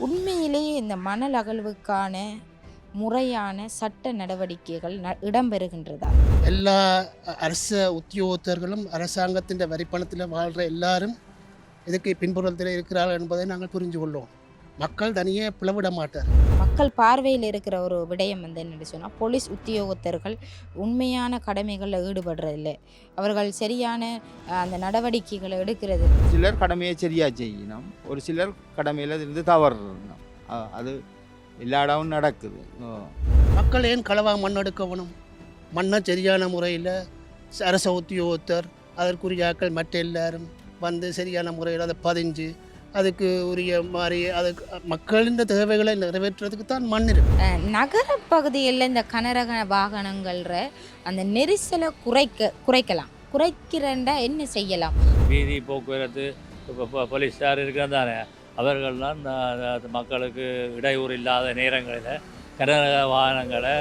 உண்மையிலேயே இந்த மணல் அகழ்வுக்கான முறையான சட்ட நடவடிக்கைகள் இடம்பெறுகின்றதா? எல்லா அரச உத்தியோகத்தர்களும் அரசாங்கத்தின் வரிப்பணத்தில் வாழ்கிற எல்லாரும் இதுக்கு பின்புறத்தில் இருக்கிறார்கள் என்பதை நாங்கள் புரிஞ்சு கொள்வோம். மக்கள் தனியே பிளவிட மாட்டார். மக்கள் பார்வையில் இருக்கிற ஒரு விடயம் என்னன்னு சொன்னால், போலீஸ் உத்தியோகத்தர்கள் உண்மையான கடமைகளில் ஈடுபடுறதில்லை. அவர்கள் சரியான அந்த நடவடிக்கைகளை எடுக்கிறது. சிலர் கடமையை சரியா செய்யணும், ஒரு சிலர் கடமையில் இருந்து தவறணும். அது எல்லா இடமும் நடக்குது. மக்கள் ஏன் களவாக மண்ணெடுக்கணும்? மண்ணை சரியான முறையில் அரச உத்தியோகத்தர் அதற்குரிய ஆட்கள் மற்ற எல்லாரும் வந்து சரியான முறையில் அதை பதிஞ்சு அதுக்கு உரிய மாதிரி அதுக்கு மக்களின் தேவைகளை நிறைவேற்றுறதுக்கு தான் மண் இருக்கு. நகர பகுதிகளில் இந்த கனரக வாகனங்கள்ற அந்த நெரிசலை குறைக்கலாம். குறைக்கிறண்டா என்ன செய்யலாம்? வீதி போக்குவரத்து இப்போ போலீஸார் இருக்கிறது தானே, அவர்கள்லாம் மக்களுக்கு இடையூறு இல்லாத நேரங்களில் கனரக வாகனங்களை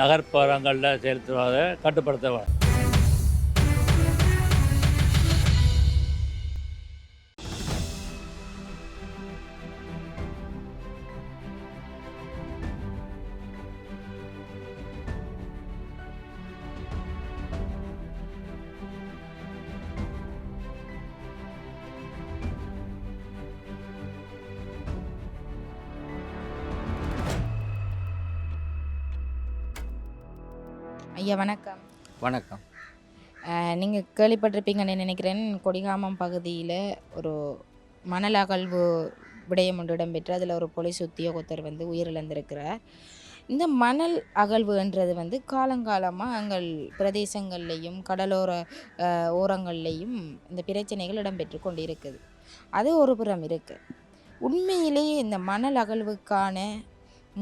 நகர்ப்புறங்களில் செலுத்துவதை கட்டுப்படுத்த வேண்டும். ஐயா வணக்கம். வணக்கம். நீங்கள் கேள்விப்பட்டிருப்பீங்கன்னு நினைக்கிறேன். கொடிகாமம் பகுதியில் ஒரு மணல் அகழ்வு விடயம் ஒன்று இடம்பெற்று அதில் ஒரு போலீஸ் உத்தியோகத்தர் உயிரிழந்திருக்கிறார். இந்த மணல் அகழ்வுன்றது காலங்காலமாக எங்கள் பிரதேசங்கள்லேயும் கடலோர ஓரங்கள்லேயும் இந்த பிரச்சனைகள் இடம்பெற்று கொண்டு இருக்குது. அது ஒரு புறம் இருக்குது. உண்மையிலேயே இந்த மணல் அகழ்வுக்கான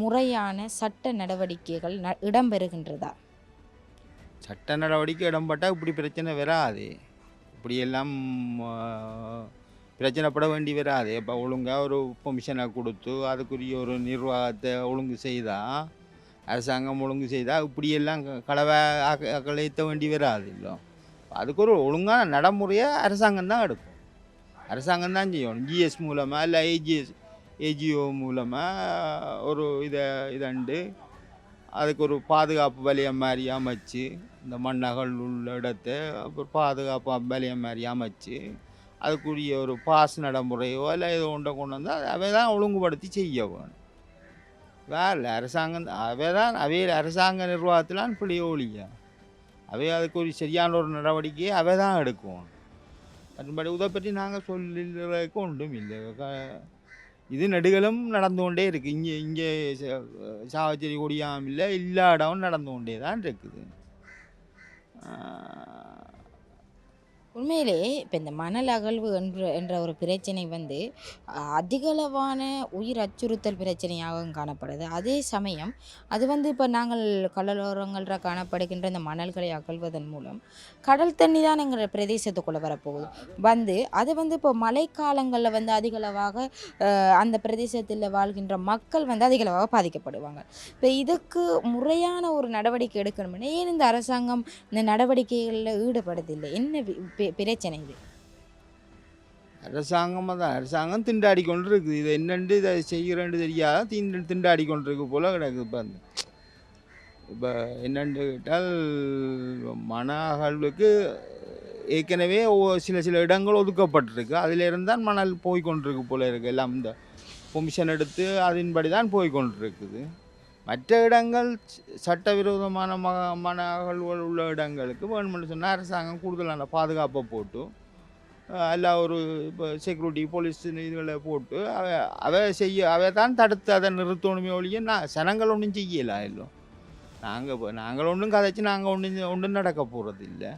முறையான சட்ட நடவடிக்கைகள் இடம்பெறுகின்றதா? சட்ட நடவடிக்கை இடம்பட்டால் இப்படி பிரச்சனை வராது. இப்படியெல்லாம் பிரச்சனைப்பட வேண்டி வராது. இப்போ ஒழுங்காக ஒரு பெர்மிஷனை கொடுத்து அதுக்குரிய ஒரு நிர்வாகத்தை ஒழுங்கு செய்தால், அரசாங்கம் ஒழுங்கு செய்தால் இப்படியெல்லாம் களைத்த வேண்டி வராது. இல்லை, அதுக்கு ஒரு ஒழுங்கான நடைமுறையை அரசாங்கம் தான் எடுக்கும். அரசாங்கம் தான் செய்யணும். ஜிஎஸ் மூலமாக இல்லை ஏஜிஓ மூலமாக ஒரு இதண்டு அதுக்கு ஒரு பாதுகாப்பு வலயம் மாதிரி அமைச்சு, இந்த மண்ணகல் உள்ள இடத்த அப்புறம் பாதுகாப்பு வலயம் மாதிரி அமைச்சு அதுக்குரிய ஒரு பாஸ் நடைமுறையோ இல்லை ஏதோ ஒன்றை கொண்டு வந்தால் அவை தான் ஒழுங்குபடுத்தி செய்ய வேணும். வேறு அரசாங்கம் அரசாங்க நிர்வாகத்திலாம் இப்படி ஒழிய அவை அதுக்கு ஒரு சரியான ஒரு நடவடிக்கையை அவை தான் எடுக்கும். மற்றபடி இதை பற்றி நாங்கள் சொல்லுறதுக்கு ஒன்றும் இல்லை. இது நெடுகளும் நடந்து கொண்டே இருக்குது. இங்கே சாவச்சேரி கொடியாமல் எல்லா இடமும் நடந்து கொண்டே தான் இருக்குது. உண்மையிலே இப்போ இந்த மணல் அகழ்வு என்ற ஒரு பிரச்சனை அதிகளவான உயிர் அச்சுறுத்தல் பிரச்சனையாகவும் காணப்படுது. அதே சமயம் அது இப்போ நாங்கள் கடலோரங்களில் காணப்படுகின்ற இந்த மணல்களை அகழ்வதன் மூலம் கடல் தண்ணி தான் எங்கள் பிரதேசத்துக்குள்ளே வரப்போகுது. அது இப்போ மழைக்காலங்களில் அதிகளவாக அந்த பிரதேசத்தில் வாழ்கின்ற மக்கள் அதிகளவாக பாதிக்கப்படுவாங்க. இப்போ இதுக்கு முறையான ஒரு நடவடிக்கை எடுக்கணும்னா ஏன் இந்த அரசாங்கம் இந்த நடவடிக்கைகளில் ஈடுபடுதில்லை? என்ன பிரச்சனை இது? அரசாங்கம் திண்டாடி கொண்டு இருக்குது. இது என்னென்று இதை செய்கிறேன்னு தெரியாத திண்டாடி கொண்டு இருக்கு போல கிடக்குது. இப்போ என்னென்று கேட்டால், மன அகழ்வுக்கு ஏற்கனவே சில இடங்கள் ஒதுக்கப்பட்டிருக்கு. அதிலிருந்து தான் மணல் போய்கொண்டிருக்கு போல இருக்குது. எல்லாம் இந்த பெர்மிஷன் எடுத்து அதன்படி தான் போய்கொண்டிருக்குது. மற்ற இடங்கள் சட்டவிரோதமான மன அகழ்வுகள் உள்ள இடங்களுக்கு வேணுமென்று சொன்னால் அரசாங்கம் கூடுதலான பாதுகாப்பை போட்டு எல்லா ஒரு இப்போ செக்யூரிட்டி போலீஸ் இதுகளை போட்டு அவை தான் தடுத்து அதை நிறுத்தணுமே ஒழிய சனங்கள் ஒன்றும் செய்யலாம். இல்லை, நாங்கள் ஒன்றும் கதைச்சி நாங்கள் ஒன்றும் நடக்க போகிறது இல்லை.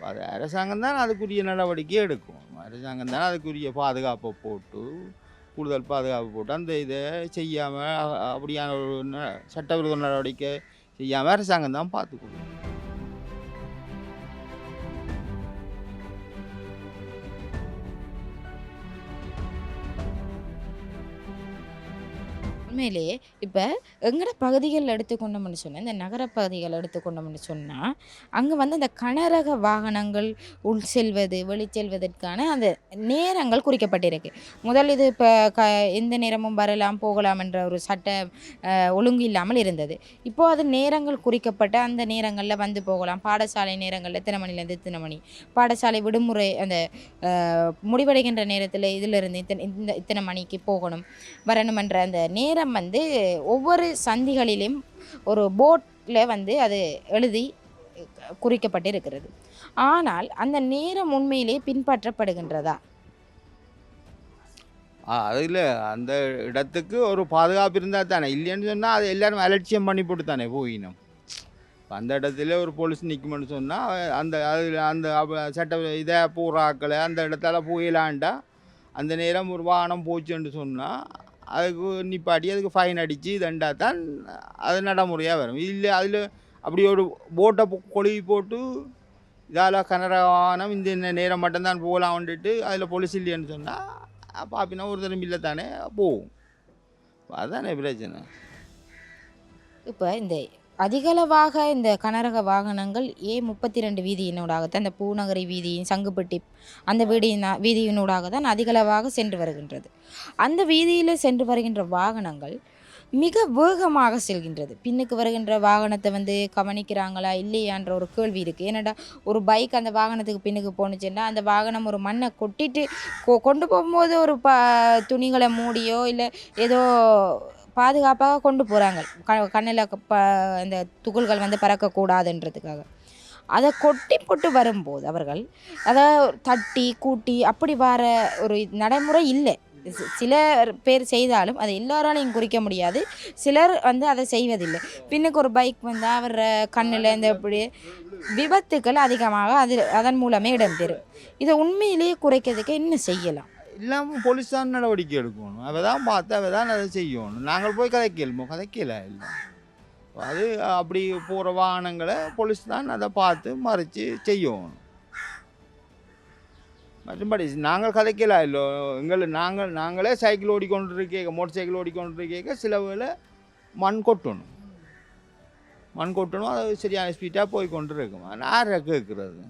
அது அரசாங்கம் தான் அதுக்குரிய நடவடிக்கை எடுக்கும். அரசாங்கம் தான் அதுக்குரிய பாதுகாப்பை போட்டு கூடுதல் பாதுகாப்பு போட்டு அந்த இதை செய்யாமல் அப்படியான ஒரு சட்டவிரோத நடவடிக்கை செய்யாமல் அரசாங்கம் தான் பார்த்துக்கணும். உண்மையிலேயே இப்போ எங்கட பகுதிகள் எடுத்துக்கொண்டோம்னு சொன்னால் இந்த நகர பகுதிகள் எடுத்துக்கொண்டோம்னு சொன்னால் அங்கே வந்து அந்த கனரக வாகனங்கள் உள் செல்வது வெளிச்செல்வதற்கான அந்த நேரங்கள் குறிக்கப்பட்டிருக்கு. முதல் இது இப்போ எந்த நேரமும் வரலாம் போகலாம் என்ற ஒரு சட்ட ஒழுங்கு இல்லாமல் இருந்தது. இப்போது அது நேரங்கள் குறிக்கப்பட்ட அந்த நேரங்களில் வந்து போகலாம். பாடசாலை நேரங்களில் இத்தனை மணிலேருந்து இத்தனை மணி, பாடசாலை விடுமுறை அந்த முடிவடைகின்ற நேரத்தில் இதிலிருந்து இத்தனை மணிக்கு போகணும் வரணுமென்ற அந்த நேரம் வந்து ஒவ்வொரு சந்திகளிலும் ஒரு போர்டில் வந்து அது எழுதி குறிக்கப்பட்டு இருக்கிறது. ஆனால் அந்த நேரம் உண்மையிலே பின்பற்றப்படுகின்றதா? அதில் அந்த இடத்துக்கு ஒரு பாதுகாப்பு இருந்தால் தானே, இல்லைன்னு சொன்னால் அது எல்லோரும் அலட்சியம் பண்ணி போட்டு தானே போயினோம். அந்த இடத்துல ஒரு போலீஸ் நிற்கும்னு சொன்னால் அந்த அதில் அந்த சட்ட இதை பூராக்களை அந்த இடத்துல போயிலாண்டா அந்த நேரம் ஒரு வாகனம் போச்சுன்னு சொன்னால் அதுக்கு நிப்பாட்டி அதுக்கு ஃபைன் அடித்து இதண்டா தான் அது நடைமுறையாக வரும். இல்லை அதில் அப்படி ஒரு போட்டை கொழுவி போட்டு இதால் கனரக வாகனம் இந்த நேரம் மட்டும்தான் போகலாம் வந்துட்டு அதில் போலீஸ் இல்லைன்னு சொன்னால் பாப்பினா ஒரு திரும்பியில் தானே போகும். அதுதானே பிரச்சனை. இப்போ இந்த அதிகளவாக இந்த கனரக வாகனங்கள் A32 வீதியினூடாகத்தான் இந்த பூநகரி வீதியின் சங்குப்பட்டி அந்த வீதியினூடாக தான் அதிகளவாக சென்று வருகின்றது. அந்த வீதியில் சென்று வருகின்ற வாகனங்கள் மிக வேகமாக செல்கின்றது. பின்னுக்கு வருகின்ற வாகனத்தை வந்து கவனிக்கிறாங்களா இல்லையான்ற ஒரு கேள்வி இருக்குது. ஏன்னாடா ஒரு பைக் அந்த வாகனத்துக்கு பின்னுக்கு போணுச்சுன்னா அந்த வாகனம் ஒரு மண்ணை கொட்டிட்டு கொண்டு போகும்போது ஒரு துணிகளை மூடியோ இல்லை ஏதோ பாதுகாப்பாக கொண்டு போகிறாங்க. கண்ணில் அந்த துகள்கள் வந்து பறக்கக்கூடாதுன்றதுக்காக அதை கொட்டி போட்டு வரும்போது அவர்கள் அதை தட்டி கூட்டி அப்படி வர ஒரு நடைமுறை இல்லை. சில பேர் செய்தாலும் அதை எல்லாராலையும் குறிக்க முடியாது. சிலர் வந்து அதை செய்வதில்லை. பின்னுக்கு ஒரு பைக் வந்து அவர் கண்ணில் இந்த இப்படி விபத்துக்கள் அதிகமாக அதன் மூலமே இடம்பெறும். இதை உண்மையிலேயே குறைக்கிறதுக்கு என்ன செய்யலாம்? இல்லாமல் போலீஸ் தான் நடவடிக்கை எடுக்கணும். அவள் தான் பார்த்து அவள் தான் அதை செய்யணும். நாங்கள் போய் கதைக்கல இல்லை. அது அப்படி போகிற வாகனங்களை போலீஸ் தான் அதை பார்த்து மறைச்சி செய்யணும். மற்றபடி நாங்கள் கதைக்கல இல்லை. நாங்களே சைக்கிள் ஓடிக்கொண்டு இருக்கேங்க, மோட்டர் சைக்கிள் ஓடிக்கொண்டு இருக்கேங்க, சில வேளை மண் கொட்டணும். அது சரியான ஸ்பீடாக போய் கொண்டு இருக்கும். யாரை கேட்குறது?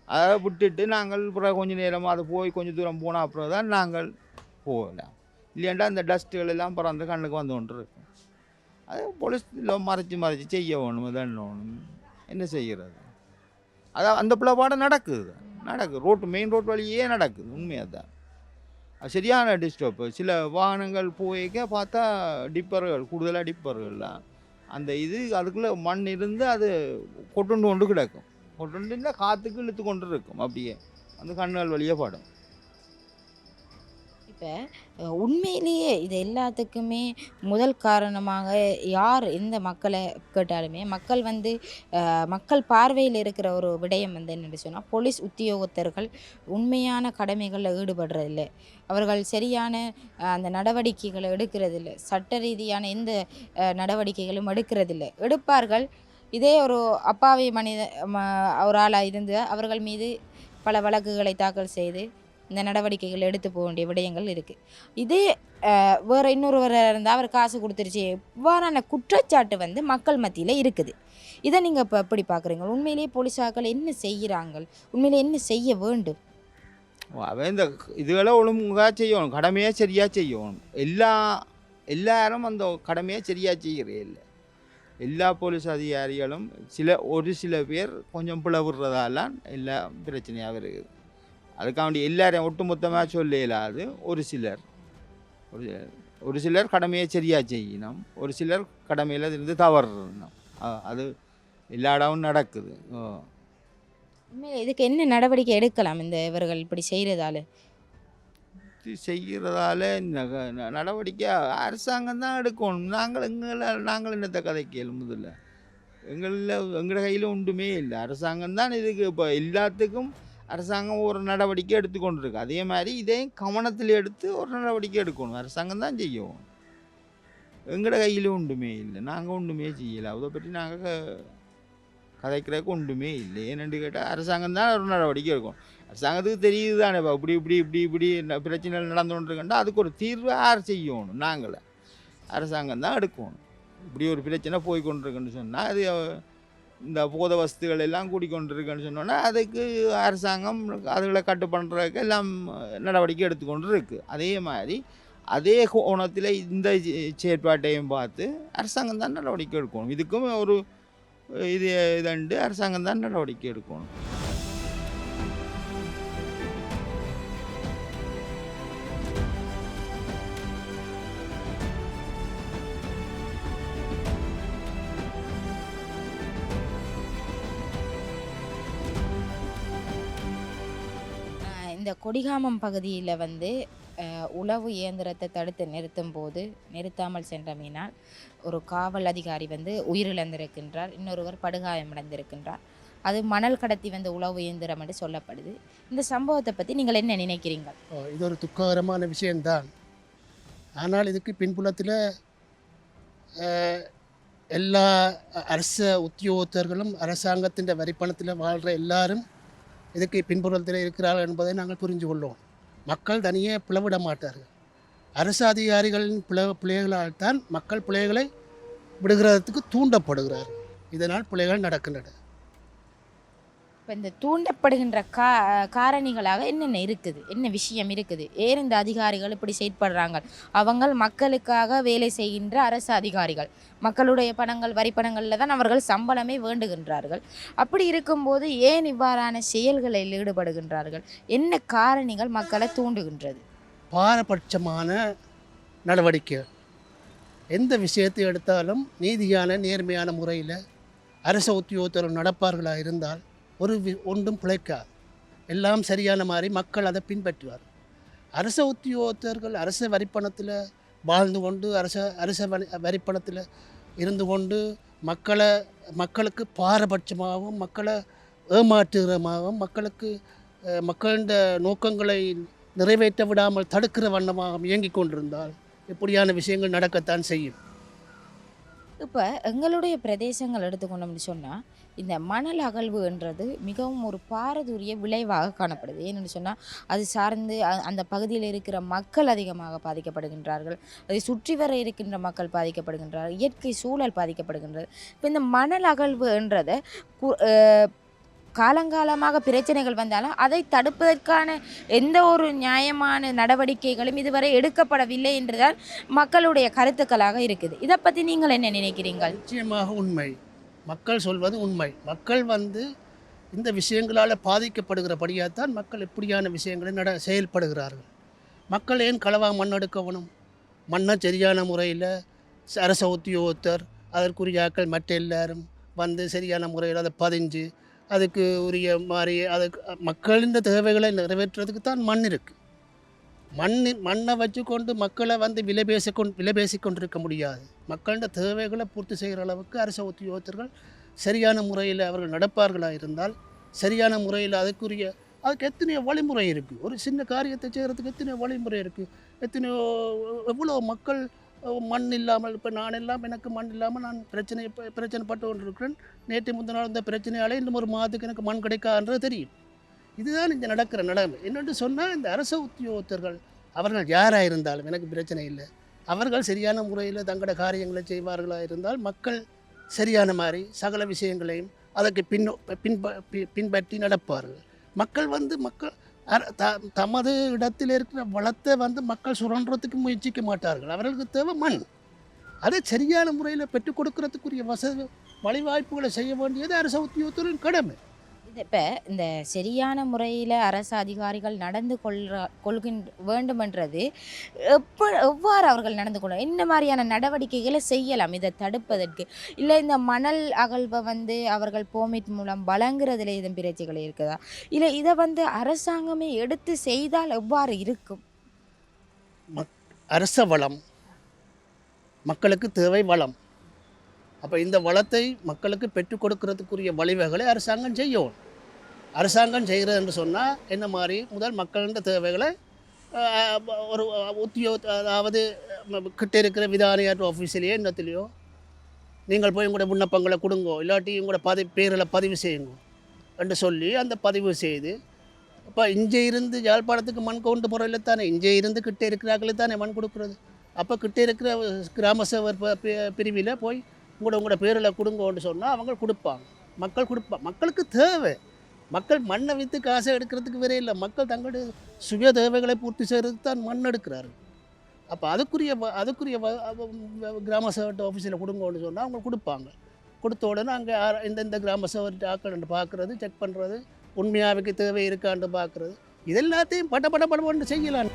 அதை விட்டுட்டு நாங்கள் அப்புறம் கொஞ்சம் நேரமாக அதை போய் கொஞ்சம் தூரம் போனால் அப்புறம் தான் நாங்கள் போகலாம். இல்லையாண்டா அந்த டஸ்ட்டுகள் எல்லாம் பறந்து கண்ணுக்கு வந்து கொண்டு இருக்கும். அது போலீஸில் மறைச்சி செய்ய வேணும். தண்ணணும் என்ன செய்கிறது? அதான் அந்த பிள்ளைப்பாடம் நடக்குது. மெயின் ரோட் வழியே நடக்குது. உண்மையாக தான் அது சரியான டிஸ்டர்ப். சில வாகனங்கள் போய்க்க பார்த்தா கூடுதலாக டிப்பர்கள்லாம் அந்த அதுக்குள்ளே மண் இருந்து அது கொண்டு கிடக்கும். கொண்டு காற்றுக்கு இழுத்து கொண்டு இருக்கும். அப்படியே அந்த கண்ணுகள் வழியே படும். இப்போ உண்மையிலேயே இது எல்லாத்துக்குமே முதல் காரணமாக யார் எந்த மக்களை கேட்டாலுமே மக்கள் வந்து மக்கள் பார்வையில் இருக்கிற ஒரு விடயம் வந்து என்னென்னு சொன்னால் போலீஸ் உத்தியோகத்தர்கள் உண்மையான கடமைகளில் ஈடுபடுறதில்லை. அவர்கள் சரியான அந்த நடவடிக்கைகளை எடுக்கிறதில்லை. சட்ட ரீதியான எந்த நடவடிக்கைகளும் எடுக்கிறதில்லை. எடுப்பார்கள். இதே ஒரு அப்பாவி ஒரு ஆளாக இருந்து அவர்கள் மீது பல வழக்குகளை தாக்கல் செய்து இந்த நடவடிக்கைகள் எடுத்து போக வேண்டிய விடயங்கள் இருக்குது. இதே வேறு இன்னொருவர் இருந்தால் அவர் காசு கொடுத்துருச்சு இவ்வாறான குற்றச்சாட்டு வந்து மக்கள் மத்தியில் இருக்குது. இதை நீங்கள் இப்போ எப்படி பார்க்குறீங்க? உண்மையிலேயே போலீஸாக்கள் என்ன செய்கிறாங்க? உண்மையிலே என்ன செய்ய வேண்டும்? அவன் இந்த இதுகளை ஒழுங்காக செய்யணும். கடமையாக சரியாக செய்யணும். எல்லாரும் அந்த கடமையாக சரியாக செய்கிறே இல்லை. எல்லா போலீஸ் அதிகாரிகளும் ஒரு சில பேர் கொஞ்சம் பிளவுறதாலாம் எல்லா பிரச்சனையாக இருக்குது. அதுக்காண்டி எல்லாரையும் ஒட்டுமொத்தமாக சொல்ல இயலாது. ஒரு சிலர் கடமையை சரியாக செய்யணும். ஒரு சிலர் கடமையில் இருந்து தவறணும். அது எல்லா இடமும் நடக்குது. இதுக்கு என்ன நடவடிக்கை எடுக்கலாம்? இவர்கள் இப்படி செய்கிறதால நடவடிக்கை அரசாங்கம் தான் எடுக்கணும். நாங்கள் என்னத்தை கதைக்கல முதல்ல எங்களோட கையில் ஒன்றுமே இல்லை. அரசாங்கம் தான் இதுக்கு இப்போ எல்லாத்துக்கும் அரசாங்கம் ஒரு நடவடிக்கை எடுத்துக்கொண்டு இருக்கு. அதே மாதிரி இதையும் கவனத்தில் எடுத்து ஒரு நடவடிக்கை எடுக்கணும். அரசாங்கம் தான் செய்யணும். எங்களோட கையில் ஒன்றுமே இல்லை. நாங்கள் ஒன்றுமே செய்யலை. அதை பற்றி நாங்கள் கதைக்கிறதுக்கு ஒன்றுமே இல்லை. ஏன்னு கேட்டால் அரசாங்கம் தான் ஒரு நடவடிக்கை எடுக்கணும். அரசாங்கத்துக்கு தெரியுது தானே இப்படி பிரச்சனைகள் நடந்து கொண்டிருக்கா அதுக்கு ஒரு தீர்வு யார் செய்யணும்? அரசாங்கம் தான் எடுக்கணும். இப்படி ஒரு பிரச்சனை போய் கொண்டிருக்குன்னு சொன்னால் அது இந்த போத வஸ்துகள் எல்லாம் கூடிக்கொண்டிருக்குன்னு சொன்னோன்னா அதுக்கு அரசாங்கம் அதுகளை கட்டு பண்ணுறதுக்கு எல்லாம் நடவடிக்கை எடுத்துக்கொண்டு இருக்குது. அதே மாதிரி அதே கோணத்தில் இந்த செயற்பாட்டையும் பார்த்து அரசாங்கம் தான் நடவடிக்கை எடுக்கணும். இதுக்கும் ஒரு இதண்டு அரசாங்கம் தான் நடவடிக்கை எடுக்கணும். இந்த கொடிகாமம் பகுதியில் வந்து உளவு இயந்திரத்தை தடுத்து நிறுத்தாமல் சென்றமையினால் ஒரு காவல் அதிகாரி வந்து உயிரிழந்திருக்கின்றார், இன்னொருவர் படுகாயமடைந்திருக்கின்றார். அது மணல் கடத்தி வந்த உளவு இயந்திரம் என்று சொல்லப்படுது. இந்த சம்பவத்தை பற்றி நீங்கள் என்ன நினைக்கிறீங்க? இது ஒரு துக்ககரமான விஷயம்தான். ஆனால் இதுக்கு பின்புலத்தில் எல்லா அரச உத்தியோகத்தர்களும் அரசாங்கத்தின் வரிப்பணத்தில் வாழ்கிற எல்லாரும் இதுக்கு பின்புலத்தில் இருக்கிறார்கள் என்பதை நாங்கள் புரிஞ்சு கொள்வோம். மக்கள் தனியே பிளவிட மாட்டார்கள். அரசு அதிகாரிகளின் பிள்ளைகளால் தான் மக்கள் பிள்ளைகளை விடுகிறதுக்கு தூண்டப்படுகிறார். இதனால் பிள்ளைகள் நடக்கின்றன. இப்போ இந்த தூண்டப்படுகின்ற காரணிகளாக என்னென்ன இருக்குது, என்ன விஷயம் இருக்குது? ஏன் இந்த அதிகாரிகள் இப்படி செயற்படுறாங்க? அவங்க மக்களுக்காக வேலை செய்கின்ற அரசு அதிகாரிகள், மக்களுடைய பணங்கள் வரி பணங்களில் தான் அவர்கள் சம்பளமே வேண்டுகின்றார்கள். அப்படி இருக்கும்போது ஏன் இவ்வாறான செயல்களில் ஈடுபடுகின்றார்கள்? என்ன காரணிகள் மக்களை தூண்டுகின்றது? பாரபட்சமான நடவடிக்கை. எந்த விஷயத்தை எடுத்தாலும் நீதியான நேர்மையான முறையில் அரச உத்தியோகத்தர்கள் நடப்பார்களாக இருந்தால் ஒன்றும் பிழைக்காது. எல்லாம் சரியான மாதிரி மக்கள் அதை பின்பற்றுவார். அரச உத்தியோகத்தர்கள் அரச வரிப்பணத்தில் வாழ்ந்து கொண்டு அரச வரிப்பணத்தில் இருந்து கொண்டு மக்களுக்கு பாரபட்சமாகவும் மக்களை ஏமாற்றுகிறமாகவும் மக்களின் நோக்கங்களை நிறைவேற்ற விடாமல் தடுக்கிற வண்ணமாக இயங்கிக் கொண்டிருந்தால் இப்படியான விஷயங்கள் நடக்கத்தான் செய்யும். இப்போ எங்களுடைய பிரதேசங்கள் எடுத்துக்கொண்டோம்னு சொன்னால் இந்த மணல் அகழ்வுன்றது மிகவும் ஒரு பாரதூரிய விளைவாக காணப்படுது. ஏன்னு சொன்னால் அது சார்ந்து அந்த பகுதியில் இருக்கிற மக்கள் அதிகமாக பாதிக்கப்படுகின்றார்கள், அதை சுற்றி வர இருக்கின்ற மக்கள் பாதிக்கப்படுகின்றார்கள், இயற்கை சூழல் பாதிக்கப்படுகின்றது. இப்போ இந்த மணல் அகழ்வுன்றதை காலங்காலமாக பிரச்சனைகள் வந்தாலும் அதை தடுப்பதற்கான எந்த ஒரு நியாயமான நடவடிக்கைகளும் இதுவரை எடுக்கப்படவில்லை என்றுதான் மக்களுடைய கருத்துக்களாக இருக்குது. இதை பற்றி நீங்கள் என்ன நினைக்கிறீர்கள்? நிச்சயமாக உண்மை. மக்கள் சொல்வது உண்மை. மக்கள் இந்த விஷயங்களால் பாதிக்கப்படுகிறபடியாகத்தான் மக்கள் இப்படியான விஷயங்களை செயல்படுகிறார்கள். மக்கள் ஏன் களவாக மண்ணெடுக்கணும்? மண்ணை சரியான முறையில் அரச உத்தியோகத்தர் அதற்குரிய ஆக்கள் மற்ற எல்லாரும் சரியான முறையில் அதை பதிஞ்சு அதுக்கு உரிய மாதிரி அதுக்கு மக்களின் தேவைகளை நிறைவேற்றுறதுக்கு தான் மண் இருக்குது. மண்ணை வச்சு கொண்டு மக்களை விலை பேசி கொண்டிருக்க முடியாது. மக்களின் தேவைகளை பூர்த்தி செய்கிற அளவுக்கு அரச உத்தியோகத்தர்கள் சரியான முறையில் அவர்கள் நடப்பார்களாக இருந்தால் சரியான முறையில் அதுக்கு எத்தனையோ வழிமுறை இருக்குது. ஒரு சின்ன காரியத்தை செய்கிறதுக்கு எத்தனையோ வழிமுறை இருக்குது. எவ்வளோ மக்கள் மண் இல்லாமல் இப்போ நான் எல்லாம் எனக்கு மண் இல்லாமல் நான் பிரச்சனைப்பட்டு கொண்டிருக்கிறேன். நேற்று முந்தின நாள் இந்த பிரச்சனையால் இன்னும் ஒரு மாதத்துக்கு எனக்கு மண் கிடைக்காதுன்றது தெரியும். இதுதான் இந்த நடக்கிற நிலைமை. என்னென்று சொன்னால் இந்த அரச உத்தியோகத்தர்கள் அவர்கள் யாராக இருந்தாலும் எனக்கு பிரச்சனை இல்லை. அவர்கள் சரியான முறையில் தங்களோட காரியங்களை செய்வார்களாக இருந்தால் மக்கள் சரியான மாதிரி சகல விஷயங்களையும் அதற்கு பின்பற்றி நடப்பார்கள். மக்கள் தமது இடத்தில் இருக்கிற வளத்தை மக்கள் சுரண்டுறதுக்கு முயற்சிக்க மாட்டார்கள். அவர்களுக்கு தேவை மண். அதை சரியான முறையில் பெற்றுக் கொடுக்கறதுக்குரிய வழிவாய்ப்புகளை செய்ய வேண்டியது அரச உத்தியோகத்தரின் கடமை. இப்போ இந்த சரியான முறையில் அரசு அதிகாரிகள் நடந்து வேண்டுமென்றது எவ்வாறு அவர்கள் நடந்து கொள்ள, என்ன மாதிரியான நடவடிக்கைகளை செய்யலாம் இதை தடுப்பதற்கு? இல்லை இந்த மணல் அகழ்வை அவர்கள் பெர்மிட் மூலம் வழங்குறதுல இதன் பிரச்சனைகள் இருக்குதா? இல்லை இதை அரசாங்கமே எடுத்து செய்தால் எவ்வாறு இருக்கும்? அரச வளம் மக்களுக்கு தேவை வளம். அப்போ இந்த வளத்தை மக்களுக்கு பெற்றுக் கொடுக்கறதுக்குரிய வழிவகைகளை அரசாங்கம் செய்யும். அரசாங்கம் செய்கிறது என்று சொன்னால் என்ன மாதிரி முதல் மக்களின் தேவைகளை ஒரு அதாவது கிட்ட இருக்கிற விதானியார் ஆஃபீஸிலேயோ இன்னத்திலையோ நீங்கள் போய் உங்களோட விண்ணப்பங்களை கொடுங்கோ, இல்லாட்டி உங்களோட பேரில் பதிவு செய்யுங்க என்று சொல்லி அந்த பதிவு செய்து இப்போ இங்கே இருந்து யாழ்ப்பாணத்துக்கு மண் கொண்டு போகிறதில்ல தானே, இங்கே இருந்து கிட்டே இருக்கிறார்களே தானே மண் கொடுக்குறது. அப்போ கிட்டே இருக்கிற கிராம சேவர் பிரிவில் போய் உங்களோட பேரில் கொடுங்கன்னு சொன்னால் அவங்க கொடுப்பாங்க. மக்களுக்கு தேவை. மக்கள் மண்ணை விற்று காசை எடுக்கிறதுக்கு வேறே இல்லை. மக்கள் தங்களுடைய சுய தேவைகளை பூர்த்தி செய்கிறதுக்கு தான் மண் எடுக்கிறாரு. அப்போ அதுக்குரிய கிராம சேவர்கிட்ட ஆஃபீஸில் கொடுங்கன்னு சொன்னால் அவங்க கொடுப்பாங்க. கொடுத்த உடனே அங்கே இந்த கிராம சேவர்கிட்ட ஆக்கள்னு பார்க்குறது, செக் பண்ணுறது, உண்மையாவுக்கு தேவை இருக்கான்னு பார்க்குறது, இதெல்லாத்தையும் படப்பட்டு செய்யலாம்.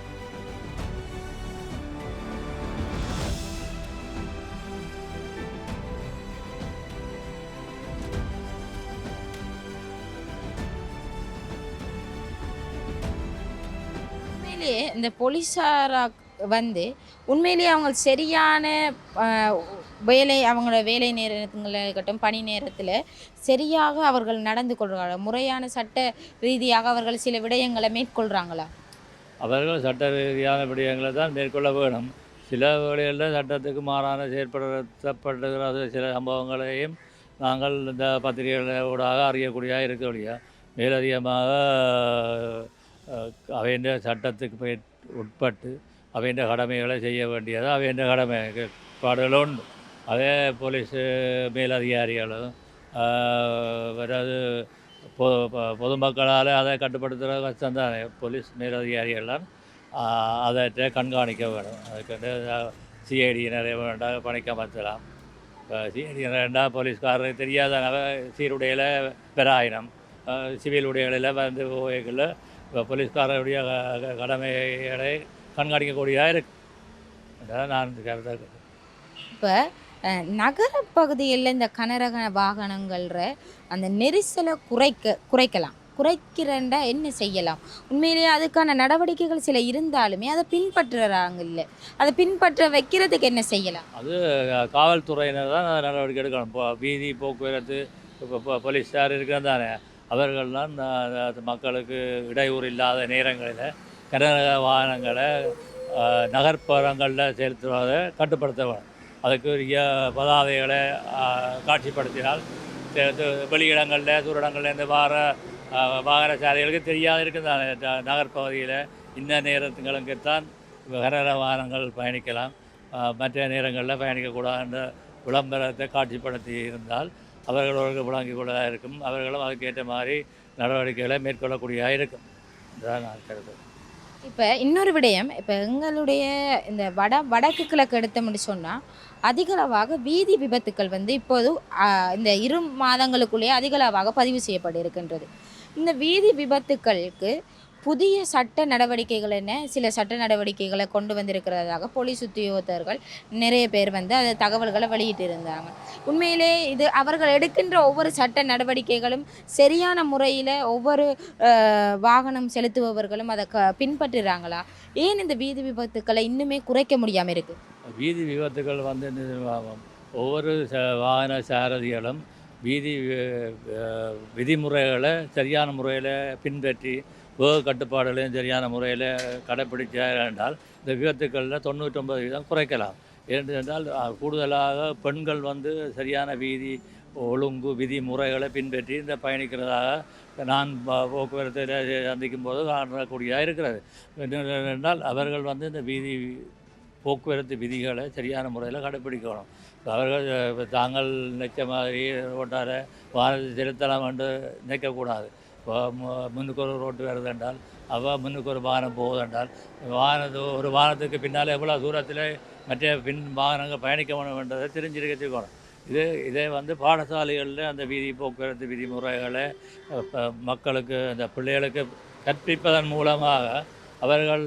உண்மையிலேயே இந்த போலீஸாரா வந்து உண்மையிலேயே அவங்க சரியான அவங்களோட வேலை நேரங்களில் இருக்கட்டும், பணி நேரத்தில் சரியாக அவர்கள் நடந்து கொள்கிறாங்க, முறையான சட்ட ரீதியாக அவர்கள் சில விடயங்களை மேற்கொள்கிறாங்களா? அவர்கள் சட்ட ரீதியான விடயங்களை தான் மேற்கொள்ள வேணும். சில வேளைகளில் சட்டத்துக்கு மாறான செயற்படுத்தப்படுகிற சில சம்பவங்களையும் நாங்கள் இந்த பத்திரிகைகளோடாக அறியக்கூடியதாக இருக்கக்கூடிய மேலதிகமாக அவையின் சட்டத்துக்கு உட்பட்டு அவையின் கடமைகளை செய்ய வேண்டியது அவையின் கடமைப்பாடுகள் உண்டு. அதே போலீஸ் மேலதிகாரிகளும் வராது பொதுமக்களால் அதை கட்டுப்படுத்துகிற கஷ்டம்தான். போலீஸ் மேலதிகாரிகள்லாம் அதை கண்காணிக்க வேணும். அதுக்கு சிஐடி நிறைய வேண்டாம் பணிக்கமர்த்தலாம். இப்போ சிஐடி வேண்டாம் போலீஸ்காரர் தெரியாத சீருடையில் பெறாயினம் சிவில் உடைகளில் வந்து ஓய்களில் இப்போ போலீஸ்காரருடைய கடமைகளை கண்காணிக்கக்கூடியதாக இருக்கு. நான் கருத்தாக இப்போ நகர பகுதிகளில் இந்த கனரக வாகனங்கள்ற அந்த நெரிசலை குறைக்கிறண்டா என்ன செய்யலாம்? உண்மையிலேயே அதுக்கான நடவடிக்கைகள் சில இருந்தாலுமே அதை பின்பற்றுறாங்க இல்லை, அதை பின்பற்ற வைக்கிறதுக்கு என்ன செய்யலாம்? அது காவல்துறையினர் தான் நடவடிக்கை எடுக்கணும். வீதி போக்குவரத்து இப்போ போலீஸார் இருக்கிறது தானே, அவர்கள்லாம் மக்களுக்கு இடையூறு இல்லாத நேரங்களில் கனரக வாகனங்களை நகர்ப்புறங்களில் செலுத்துவதை கட்டுப்படுத்த வேணும். அதுக்குரிய பதாதைகளை காட்சிப்படுத்தினால் வெளியிடங்களில் தூரடங்கள்லேருந்து வாகன சாலைகளுக்கு தெரியாத இருக்குது. நகர்ப்பகுதியில் இந்த நேரத்துங்களுக்கு தான் கனரக வாகனங்கள் பயணிக்கலாம், மற்ற நேரங்களில் பயணிக்கக்கூடாதுன்ற விளம்பரத்தை காட்சிப்படுத்தி இருந்தால் அவர்களுக்கு விளங்கிக் கொள்ளதாக இருக்கும். அவர்களும் அதுக்கேற்ற மாதிரி நடவடிக்கைகளை மேற்கொள்ளக்கூடியதாக இருக்கும். இதுதான் நான் கருது. இப்போ இன்னொரு விடயம், இப்போ எங்களுடைய இந்த வடக்கு கிழக்கு எடுத்தோம்னு சொன்னால் அதிகளவாக வீதி விபத்துக்கள் வந்து இப்போது இந்த 2 மாதங்களுக்குள்ளேயே அதிகளவாக பதிவு செய்யப்பட்டு இருக்கின்றது. இந்த வீதி விபத்துக்களுக்கு புதிய சட்ட நடவடிக்கைகள் என்ன, சில சட்ட நடவடிக்கைகளை கொண்டு வந்திருக்கிறதாக போலீஸ் உத்தியோகத்தர்கள் நிறைய பேர் வந்து அந்த தகவல்களை வெளியிட்டு இருந்தாங்க. உண்மையிலே இது அவர்கள் எடுக்கின்ற ஒவ்வொரு சட்ட நடவடிக்கைகளும் சரியான முறையில் ஒவ்வொரு வாகனம் செலுத்துபவர்களும் அதை பின்பற்றுறாங்களா? ஏன் இந்த வீதி விபத்துக்களை இன்னுமே குறைக்க முடியாமல் இருக்குது? வீதி விபத்துக்கள் வந்து ஒவ்வொரு வாகன சாரதிகளும் வீதி விதிமுறைகளை சரியான முறையில் பின்பற்றி வேக கட்டுப்பாடுகளையும் சரியான முறையில் கடைப்பிடிச்சார் என்றால் இந்த விபத்துக்களில் 99% குறைக்கலாம். ஏனென்றால் கூடுதலாக பெண்கள் வந்து சரியான வீதி ஒழுங்கு விதிமுறைகளை பின்பற்றி இந்த பயணிக்கிறதாக நான் போக்குவரத்தில் சந்திக்கும் போது காணக்கூடியதாக இருக்கிறது. என்றால் அவர்கள் வந்து இந்த வீதி போக்குவரத்து விதிகளை சரியான முறையில் கடைப்பிடிக்கணும். அவர்கள் தாங்கள் நினைச்ச மாதிரி ரோட்டார வாகனத்தை செலுத்தலாம் என்று நினைக்கக்கூடாது. இப்போ முன்னுக்கு ஒரு ரோட்டு வருது என்றால் முன்னுக்கு ஒரு வாகனம் போகுதென்றால் ஒரு வாகனத்துக்கு பின்னால் எவ்வளோ தூரத்தில் மற்ற வாகனங்கள் பயணிக்க வேண்டும்ன்றதை தெரிஞ்சிருக்கணும். இதே வந்து பாடசாலைகளில் அந்த வீதி போக்குவரத்து விதிமுறைகளை மக்களுக்கு அந்த பிள்ளைகளுக்கு கற்பிப்பதன் மூலமாக அவர்கள்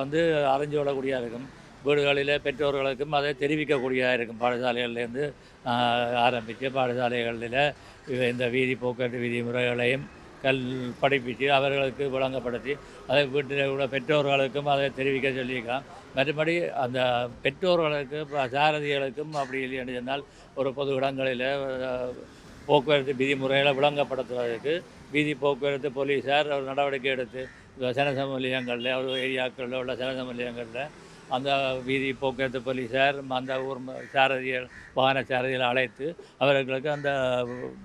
வந்து அறிஞ்சு கொள்ளக்கூடியதாக இருக்கும். வீடுகளில் பெற்றோர்களுக்கும் அதை தெரிவிக்கக்கூடியதாக இருக்கும். பாடசாலைகள்லேருந்து ஆரம்பித்து பாடசாலைகளில் இந்த வீதி போக்குவரத்து விதிமுறைகளையும் படிப்பித்து அவர்களுக்கு விளங்கப்படுத்தி அதை வீட்டில் உள்ள பெற்றோர்களுக்கும் அதை தெரிவிக்க சொல்லியிருக்கலாம். மற்றபடி அந்த பெற்றோர்களுக்கு சாரதிகளுக்கும் அப்படி இல்லைன்னு சொன்னால் ஒரு பொது இடங்களில் போக்குவரத்து விதிமுறைகளை விளங்கப்படுத்துவதற்கு வீதி போக்குவரத்து போலீஸார் ஒரு நடவடிக்கை எடுத்து சனசம நிலையங்களில் ஒரு ஏரியாக்களில் உள்ள சனசம நிலையங்களில் அந்த வீதி போக்குவரத்து போலீஸார் அந்த ஊர் சாரதிகள் வாகன சாரதிகளை அழைத்து அவர்களுக்கு அந்த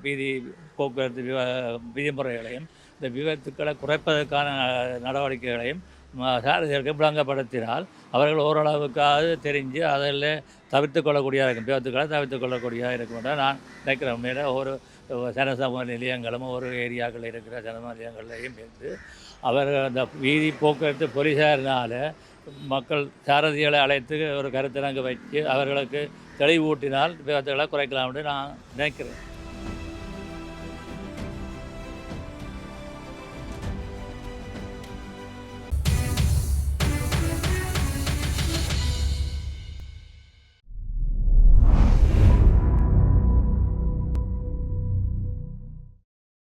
வீதி போக்குவரத்து விதிமுறைகளையும் இந்த விபத்துக்களை குறைப்பதற்கான நடவடிக்கைகளையும் சாரதிகளுக்கு விளங்கப்படுத்தினால் அவர்கள் ஓரளவுக்காவது தெரிஞ்சு அதில் தவிர்த்து கொள்ளக்கூடியதாக இருக்கும், விபத்துக்களை தவிர்த்து கொள்ளக்கூடியதாக இருக்கும் என்று நான் நினைக்கிறேன். உண்மையில் ஒரு ஜனசமூக நிலையங்களும் ஒரு ஏரியாக்களில் இருக்கிற ஜனசமூக நிலையங்கள்லையும் இருந்து அவர்கள் அந்த வீதி போக்குவரத்து போலீஸாரினால் மக்கள் சாரதிகளை அழைத்து ஒரு கருத்தரங்கு வச்சு அவர்களுக்கு தெளிவூட்டினால் விபத்துகளை குறைக்கலாம் என்று நான் நினைக்கிறேன்.